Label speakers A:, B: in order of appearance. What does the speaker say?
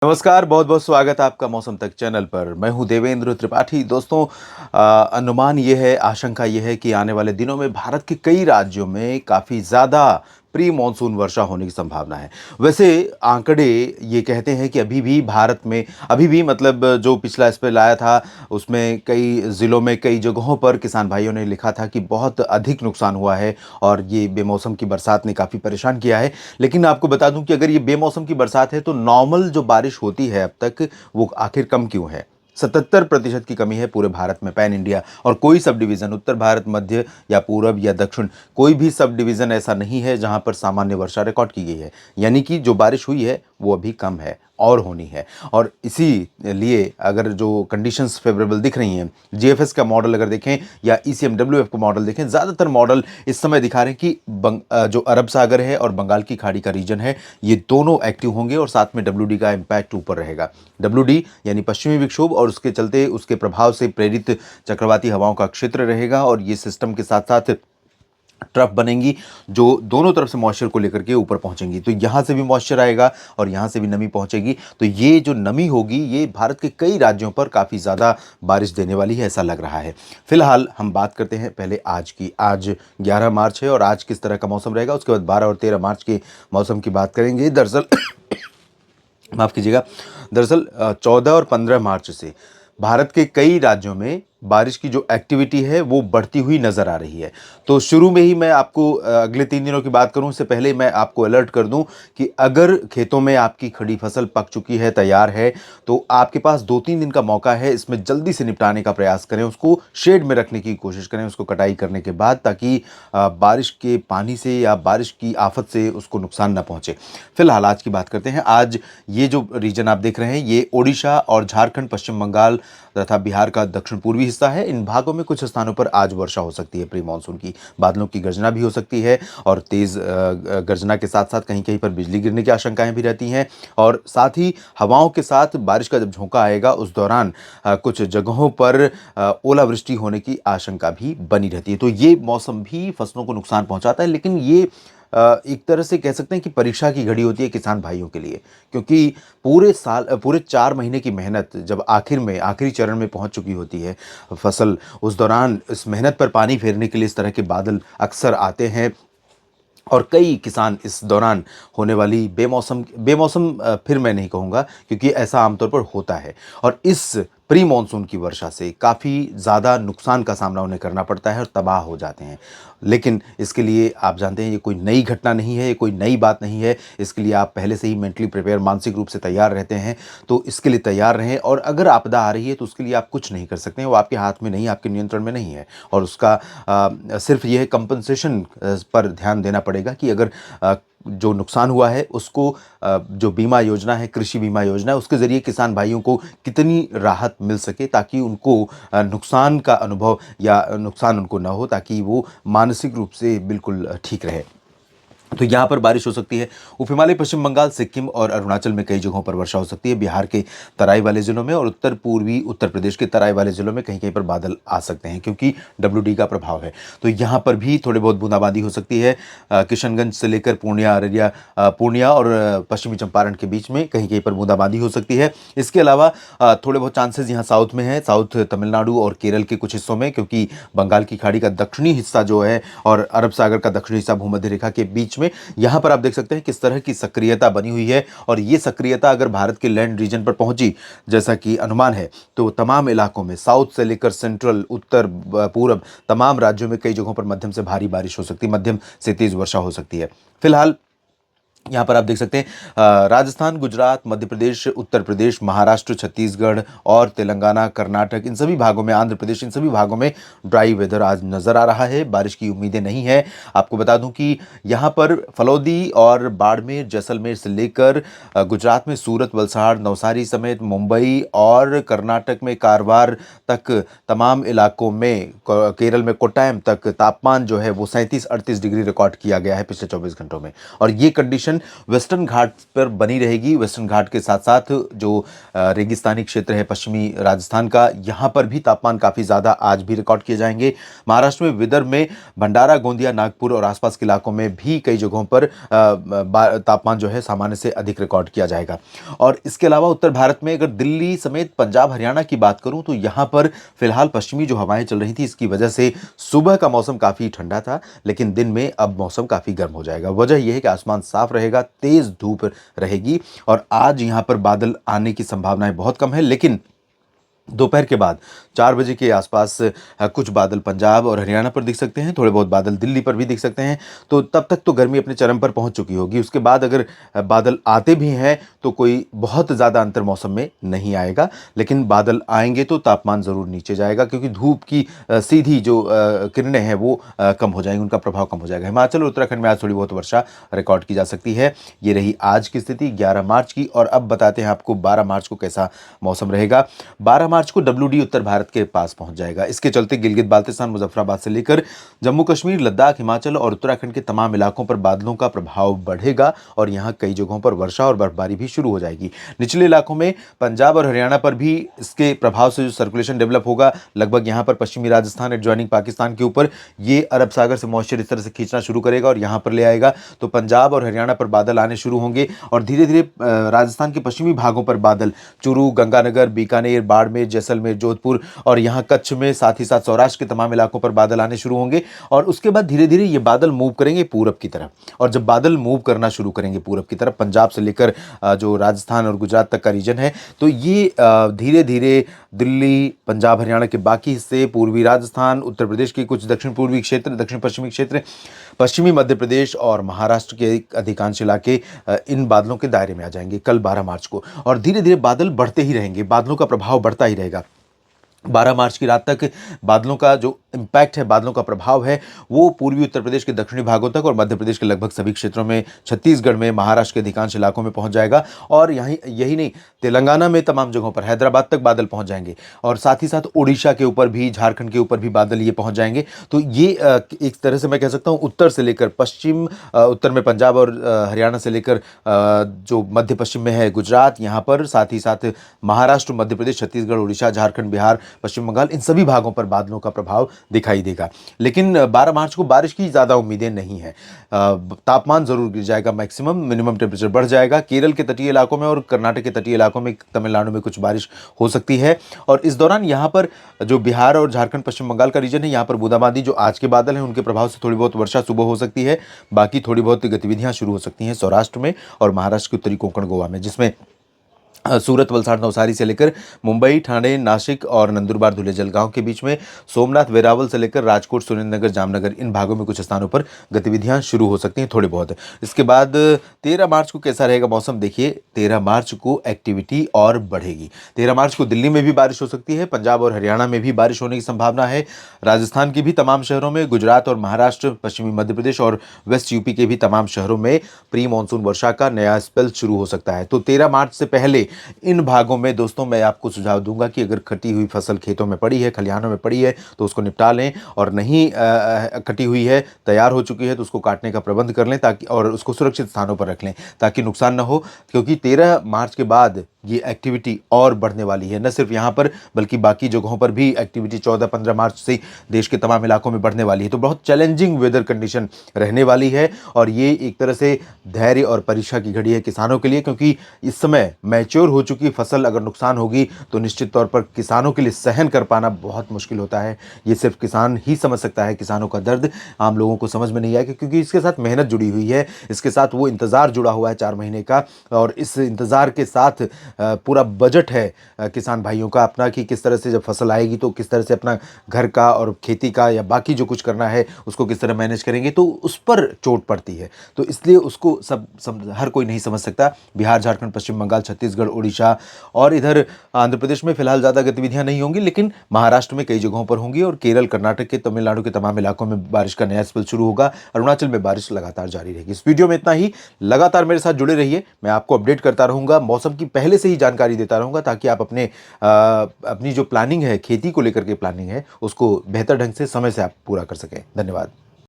A: नमस्कार, बहुत-बहुत स्वागत है आपका मौसम तक चैनल पर। मैं हूं देवेंद्र त्रिपाठी। दोस्तों अनुमान ये है, आशंका ये है कि आने वाले दिनों में भारत के कई राज्यों में काफ़ी ज़्यादा प्री मानसून वर्षा होने की संभावना है। वैसे आंकड़े ये कहते हैं कि अभी भी मतलब जो पिछला स्पेल आया था, उसमें कई ज़िलों में, कई जगहों पर किसान भाइयों ने लिखा था कि बहुत अधिक नुकसान हुआ है और ये बेमौसम की बरसात ने काफ़ी परेशान किया है। लेकिन आपको बता दूं कि अगर ये बेमौसम की बरसात है तो नॉर्मल जो बारिश होती है अब तक वो आखिर कम क्यों है। 77% की कमी है पूरे भारत में, पैन इंडिया। और कोई सब डिवीजन उत्तर भारत, मध्य या पूरब या दक्षिण, कोई भी सब डिवीजन ऐसा नहीं है जहां पर सामान्य वर्षा रिकॉर्ड की गई है। यानी कि जो बारिश हुई है वो अभी कम है और होनी है। और इसी लिए अगर जो कंडीशंस फेवरेबल दिख रही हैं, जीएफएस का मॉडल अगर देखें या ईसीएमडब्ल्यूएफ का मॉडल देखें, ज़्यादातर मॉडल इस समय दिखा रहे हैं कि जो अरब सागर है और बंगाल की खाड़ी का रीजन है, ये दोनों एक्टिव होंगे और साथ में डब्ल्यू डी का इम्पैक्ट ऊपर रहेगा। डब्ल्यू डी यानी पश्चिमी विक्षोभ, और उसके चलते उसके प्रभाव से प्रेरित चक्रवाती हवाओं का क्षेत्र रहेगा और ये सिस्टम के साथ साथ ट्रफ बनेंगी जो दोनों तरफ से मॉइस्चर को लेकर के ऊपर पहुंचेंगी। तो यहाँ से भी मॉइस्चर आएगा और यहाँ से भी नमी पहुंचेगी। तो ये जो नमी होगी ये भारत के कई राज्यों पर काफ़ी ज़्यादा बारिश देने वाली है, ऐसा लग रहा है। फिलहाल हम बात करते हैं पहले आज की। आज 11 मार्च है और आज किस तरह का मौसम रहेगा, उसके बाद 12 और 13 मार्च के मौसम की बात करेंगे। दरअसल माफ़ कीजिएगा, दरअसल 14 और 15 मार्च से भारत के कई राज्यों में बारिश की जो एक्टिविटी है वो बढ़ती हुई नज़र आ रही है। तो शुरू में ही मैं आपको अगले 3 दिनों की बात करूं, उससे पहले मैं आपको अलर्ट कर दूं कि अगर खेतों में आपकी खड़ी फसल पक चुकी है, तैयार है, तो आपके पास 2-3 दिन का मौका है। इसमें जल्दी से निपटाने का प्रयास करें, उसको शेड में रखने की कोशिश करें, उसको कटाई करने के बाद, ताकि बारिश के पानी से या बारिश की आफत से उसको नुकसान ना पहुंचे। फिलहाल आज की बात करते हैं। आज ये जो रीजन आप देख रहे हैं ये ओडिशा और झारखंड, पश्चिम बंगाल तथा बिहार का दक्षिण पूर्वी हिस्सा है। इन भागों में कुछ स्थानों पर आज वर्षा हो सकती है प्री मानसून की। बादलों की गर्जना भी हो सकती है और तेज गर्जना के साथ साथ कहीं कहीं पर बिजली गिरने की आशंकाएं भी रहती हैं। और साथ ही हवाओं के साथ बारिश का जब झोंका आएगा उस दौरान कुछ जगहों पर ओलावृष्टि होने की आशंका भी बनी रहती है। तो ये मौसम भी फसलों को नुकसान पहुंचाता है, लेकिन ये एक तरह से कह सकते हैं कि परीक्षा की घड़ी होती है किसान भाइयों के लिए। क्योंकि पूरे 4 महीने की मेहनत जब आखिर में आखिरी चरण में पहुंच चुकी होती है फसल, उस दौरान इस मेहनत पर पानी फेरने के लिए इस तरह के बादल अक्सर आते हैं। और कई किसान इस दौरान होने वाली बेमौसम फिर मैं नहीं कहूँगा, क्योंकि ऐसा आमतौर पर होता है। और इस प्री मानसून की वर्षा से काफ़ी ज़्यादा नुकसान का सामना उन्हें करना पड़ता है और तबाह हो जाते हैं। लेकिन इसके लिए आप जानते हैं ये कोई नई घटना नहीं है, ये कोई नई बात नहीं है। इसके लिए आप पहले से ही मेंटली प्रिपेयर, मानसिक रूप से तैयार रहते हैं। तो इसके लिए तैयार रहें, और अगर आपदा आ रही है तो उसके लिए आप कुछ नहीं कर सकते हैं, वो आपके हाथ में नहीं, आपके नियंत्रण में नहीं है। और उसका सिर्फ यह कंपनसेशन पर ध्यान देना पड़ेगा कि अगर जो नुकसान हुआ है उसको जो बीमा योजना है, कृषि बीमा योजना है, उसके ज़रिए किसान भाइयों को कितनी राहत मिल सके, ताकि उनको नुकसान का अनुभव या नुकसान उनको ना हो, ताकि वो मानसिक रूप से बिल्कुल ठीक रहे। तो यहाँ पर बारिश हो सकती है। उप हिमालय, पश्चिम बंगाल, सिक्किम और अरुणाचल में कई जगहों पर वर्षा हो सकती है। बिहार के तराई वाले ज़िलों में और उत्तर पूर्वी उत्तर प्रदेश के तराई वाले ज़िलों में कहीं कहीं पर बादल आ सकते हैं, क्योंकि डब्ल्यू डी का प्रभाव है। तो यहाँ पर भी थोड़े बहुत बूंदाबांदी हो सकती है। किशनगंज से लेकर पूर्णिया, अररिया, पूर्णिया और पश्चिमी चंपारण के बीच में कहीं कहीं पर बूंदाबांदी हो सकती है। इसके अलावा थोड़े बहुत चांसेस यहाँ साउथ में है, साउथ तमिलनाडु और केरल के कुछ हिस्सों में, क्योंकि बंगाल की खाड़ी का दक्षिणी हिस्सा जो है और अरब सागर का दक्षिणी हिस्सा भूमध्य रेखा के बीच में, यहां पर आप देख सकते हैं किस तरह की सक्रियता बनी हुई है। और ये सक्रियता अगर भारत के लैंड रीजन पर पहुंची, जैसा कि अनुमान है, तो तमाम इलाकों में साउथ से लेकर सेंट्रल, उत्तर, पूरब, तमाम राज्यों में कई जगहों पर मध्यम से भारी बारिश हो सकती है, मध्यम से तेज वर्षा हो सकती है। फिलहाल यहाँ पर आप देख सकते हैं राजस्थान, गुजरात, मध्य प्रदेश, उत्तर प्रदेश, महाराष्ट्र, छत्तीसगढ़ और तेलंगाना, कर्नाटक, इन सभी भागों में, आंध्र प्रदेश, इन सभी भागों में ड्राई वेदर आज नज़र आ रहा है। बारिश की उम्मीदें नहीं है। आपको बता दूं कि यहाँ पर फलौदी और बाड़मेर, जैसलमेर से लेकर गुजरात में सूरत, वलसाड़, नवसारी समेत मुंबई और कर्नाटक में कारवार तक तमाम इलाकों में, केरल में कोट्टायम तक तापमान जो है वो 37-38 डिग्री रिकॉर्ड किया गया है पिछले 24 घंटों में। और ये कंडीशन सर्कुलेशन वेस्टर्न घाट पर बनी रहेगी। वेस्टर्न घाट के साथ-साथ जो रेगिस्तानी क्षेत्र है पश्चिमी राजस्थान का, यहाँ पर भी तापमान काफ़ी ज़्यादा आज भी रिकॉर्ड किए जाएँगे। महाराष्ट्र में, विदर्भ में, भंडारा, गोंदिया, नागपुर और आसपास के इलाकों में भी कई जगहों पर तापमान जो है सामान्य से अधिक रिकॉर्ड किया जाएगा। और इसके अलावा उत्तर भारत में अगर दिल्ली समेत पंजाब, हरियाणा की बात करूं तो यहाँ पर फिलहाल पश्चिमी जो हवाएं चल रही थी, इसकी वजह से सुबह का मौसम काफ़ी ठंडा था, लेकिन दिन में अब मौसम काफ़ी गर्म हो जाएगा। वजह यह है कि आसमान साफ रहेगा, तेज़ धूप रहेगी और आज यहाँ पर बादल आने की संभावनाएं बहुत कम है, लेकिन दोपहर के बाद 4 बजे के आसपास कुछ बादल पंजाब और हरियाणा पर दिख सकते हैं, थोड़े बहुत बादल दिल्ली पर भी दिख सकते हैं। तो तब तक तो गर्मी अपने चरम पर पहुंच चुकी होगी। उसके बाद अगर बादल आते भी हैं तो कोई बहुत ज़्यादा अंतर मौसम में नहीं आएगा, लेकिन बादल आएंगे तो तापमान ज़रूर नीचे जाएगा, क्योंकि धूप की सीधी जो किरणें हैं वो कम हो जाएंगी, उनका प्रभाव कम हो जाएगा। हिमाचल और उत्तराखंड में आज थोड़ी बहुत वर्षा रिकॉर्ड की जा सकती है। ये रही आज की स्थिति 11 मार्च की। और अब बताते हैं आपको 12 मार्च को कैसा मौसम रहेगा। 12 मार्च को WD उत्तर भारत के पास पहुंच जाएगा। इसके चलते गिलगित बाल्टिस्तान, मुजफ्फराबाद से लेकर जम्मू कश्मीर, लद्दाख, हिमाचल और उत्तराखंड के तमाम इलाकों पर बादलों का प्रभाव बढ़ेगा और यहां कई जगहों पर वर्षा और बर्फबारी भी शुरू हो जाएगी। निचले इलाकों में पंजाब और हरियाणा पर भी इसके प्रभाव से जो सर्कुलेशन डेवलप होगा, लगभग यहां पर पश्चिमी राजस्थान एडजॉइनिंग पाकिस्तान के ऊपर ये अरब सागर से मॉइस्चर इस तरह से खींचना शुरू करेगा और यहां पर ले आएगा। तो पंजाब और हरियाणा पर बादल आने शुरू होंगे और धीरे धीरे राजस्थान के पश्चिमी भागों पर बादल, चूरू, गंगानगर, बीकानेर, बाड़मेर, जैसलमेर, जोधपुर और यहाँ कच्छ में, साथ ही साथ सौराष्ट्र के तमाम इलाकों पर बादल आने शुरू होंगे। और उसके बाद धीरे धीरे ये बादल मूव करेंगे पूरब की तरफ। और जब बादल मूव करना शुरू करेंगे पूरब की तरफ, पंजाब से लेकर जो राजस्थान और गुजरात तक का रीजन है, तो ये धीरे धीरे दिल्ली, पंजाब, हरियाणा के बाकी हिस्से, पूर्वी राजस्थान, उत्तर प्रदेश के कुछ दक्षिण पूर्वी क्षेत्र, दक्षिण पश्चिमी क्षेत्र, पश्चिमी मध्य प्रदेश और महाराष्ट्र के अधिकांश इलाके इन बादलों के दायरे में आ जाएंगे कल 12 मार्च को। और धीरे धीरे बादल बढ़ते ही रहेंगे, बादलों का प्रभाव बढ़ता ही रहेगा। 12 मार्च की रात तक बादलों का जो इम्पैक्ट है, बादलों का प्रभाव है, वो पूर्वी उत्तर प्रदेश के दक्षिणी भागों तक और मध्य प्रदेश के लगभग सभी क्षेत्रों में, छत्तीसगढ़ में, महाराष्ट्र के अधिकांश इलाकों में पहुंच जाएगा। और यही नहीं, तेलंगाना में तमाम जगहों पर, हैदराबाद तक बादल पहुंच जाएंगे और साथ ही साथ उड़ीसा के ऊपर भी, झारखंड के ऊपर भी बादल ये पहुंच जाएंगे। तो ये एक तरह से मैं कह सकता हूँ उत्तर से लेकर पश्चिम, उत्तर में पंजाब और हरियाणा से लेकर जो मध्य पश्चिम में है गुजरात, यहाँ पर साथ ही साथ महाराष्ट्र, मध्य प्रदेश, छत्तीसगढ़, उड़ीसा, झारखंड, बिहार, पश्चिम बंगाल, इन सभी भागों पर बादलों का प्रभाव दिखाई देगा। लेकिन 12 मार्च को बारिश की ज़्यादा उम्मीदें नहीं है। तापमान ज़रूर गिर जाएगा, मैक्सिमम, मिनिमम टेम्परेचर बढ़ जाएगा। केरल के तटीय इलाकों में और कर्नाटक के तटीय इलाकों में, तमिलनाडु में कुछ बारिश हो सकती है। और इस दौरान यहाँ पर जो बिहार और झारखंड, पश्चिम बंगाल का रीजन है, यहाँ पर बूंदाबांदी, जो आज के बादल हैं उनके प्रभाव से थोड़ी बहुत वर्षा सुबह हो सकती है। बाकी थोड़ी बहुत गतिविधियाँ शुरू हो सकती हैं सौराष्ट्र में और महाराष्ट्र के उत्तरी कोंकण, गोवा में, जिसमें सूरत, वलसाड़, नवसारी से लेकर मुंबई, ठाणे, नासिक और नंदुरबार, धुले, जलगांव के बीच में, सोमनाथ, वेरावल से लेकर राजकोट, सुरेंद्रनगर, जामनगर, इन भागों में कुछ स्थानों पर गतिविधियां शुरू हो सकती हैं थोड़ी बहुत। इसके बाद 13 मार्च को कैसा रहेगा मौसम, देखिए 13 मार्च को एक्टिविटी और बढ़ेगी। 13 मार्च को दिल्ली में भी बारिश हो सकती है, पंजाब और हरियाणा में भी बारिश होने की संभावना है, राजस्थान के भी तमाम शहरों में, गुजरात और महाराष्ट्र, पश्चिमी मध्य प्रदेश और वेस्ट यूपी के भी तमाम शहरों में प्री मानसून वर्षा का नया स्पेल शुरू हो सकता है। तो 13 मार्च से पहले इन भागों में दोस्तों मैं आपको सुझाव दूंगा कि अगर कटी हुई फसल खेतों में पड़ी है, खलिहानों में पड़ी है, तो उसको निपटा लें, और नहीं कटी हुई है, तैयार हो चुकी है, तो उसको काटने का प्रबंध कर लें, ताकि और उसको सुरक्षित स्थानों पर रख लें ताकि नुकसान न हो। क्योंकि 13 मार्च के बाद ये एक्टिविटी और बढ़ने वाली है, न सिर्फ यहाँ पर बल्कि बाकी जगहों पर भी एक्टिविटी 14-15 मार्च से देश के तमाम इलाकों में बढ़ने वाली है। तो बहुत चैलेंजिंग वेदर कंडीशन रहने वाली है और ये एक तरह से धैर्य और परीक्षा की घड़ी है किसानों के लिए, क्योंकि इस समय मैच्योर हो चुकी फसल अगर नुकसान होगी तो निश्चित तौर पर किसानों के लिए सहन कर पाना बहुत मुश्किल होता है। ये सिर्फ किसान ही समझ सकता है, किसानों का दर्द आम लोगों को समझ में नहीं आएगा, क्योंकि इसके साथ मेहनत जुड़ी हुई है, इसके साथ वो इंतज़ार जुड़ा हुआ है 4 महीने का, और इस इंतज़ार के साथ पूरा बजट है किसान भाइयों का अपना, कि किस तरह से जब फसल आएगी तो किस तरह से अपना घर का और खेती का या बाकी जो कुछ करना है उसको किस तरह मैनेज करेंगे, तो उस पर चोट पड़ती है। तो इसलिए उसको हर कोई नहीं समझ सकता। बिहार, झारखंड, पश्चिम बंगाल, छत्तीसगढ़, उड़ीसा और इधर आंध्र प्रदेश में फिलहाल ज़्यादा गतिविधियां नहीं होंगी, लेकिन महाराष्ट्र में कई जगहों पर होंगी और केरल, कर्नाटक के, तमिलनाडु के तमाम इलाकों में बारिश का नया स्पेल शुरू होगा। अरुणाचल में बारिश लगातार जारी रहेगी। इस वीडियो में इतना ही। लगातार मेरे साथ जुड़े रहिए, मैं आपको अपडेट करता रहूंगा, मौसम की पहले से ही जानकारी देता रहूंगा, ताकि आप अपनी जो प्लानिंग है, खेती को लेकर के प्लानिंग है, उसको बेहतर ढंग से समय से आप पूरा कर सकें। धन्यवाद।